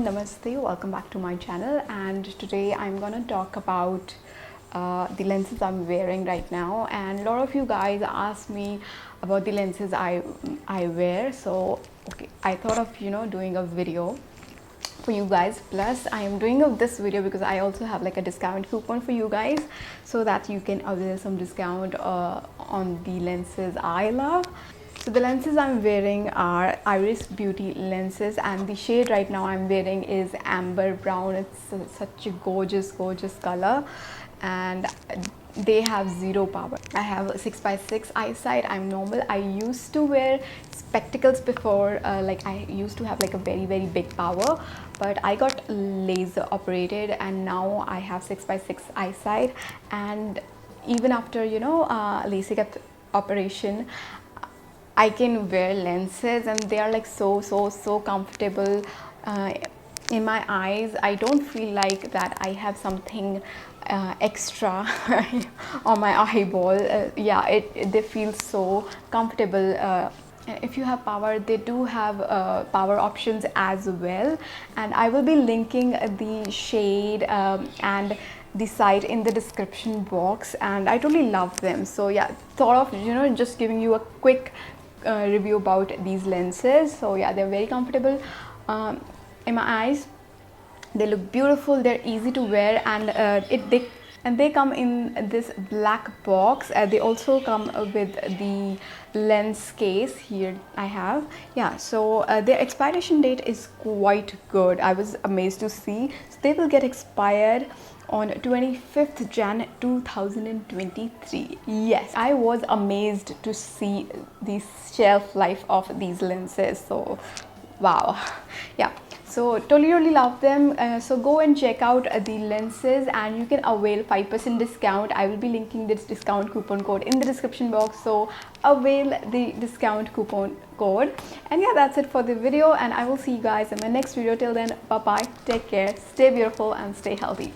Namaste, welcome back to my channel, and today I'm gonna talk about the lenses I'm wearing right now. And a lot of you guys ask me about the lenses I wear, so okay, I thought of doing a video for you guys. Plus I am doing this video because I also have like a discount coupon for you guys, so that you can avail some discount on the lenses I love. So the lenses I'm wearing are Iris Beauty lenses, and the shade right now I'm wearing is amber brown. It's such a gorgeous color, and they have zero power. I have 6x6 eyesight. I'm normal. I used to wear spectacles before, like I used to have like a very big power, but I got laser operated and now I have 6x6 eyesight. And even after LASIK operation, I can wear lenses and they are like so comfortable in my eyes. I don't feel like that I have something extra on my eyeball. Yeah, they feel so comfortable. If you have power, they do have power options as well, and I will be linking the shade and the site in the description box, and I totally love them. So yeah, thought of just giving you a quick review about these lenses. So yeah, they're very comfortable in my eyes. They look beautiful, they're easy to wear, and they come in this black box. They also come with the lens case. Here I have, yeah, so their expiration date is quite good. I was amazed to see. So they will get expired on 25th Jan 2023. Yes, I was amazed to see the shelf life of these lenses. So wow, yeah, so totally love them. So go and check out the lenses and you can avail 5% discount. I will be linking this discount coupon code in the description box, so avail the discount coupon code. And yeah, that's it for the video, and I will see you guys in my next video. Till then, bye bye, take care, stay beautiful and stay healthy.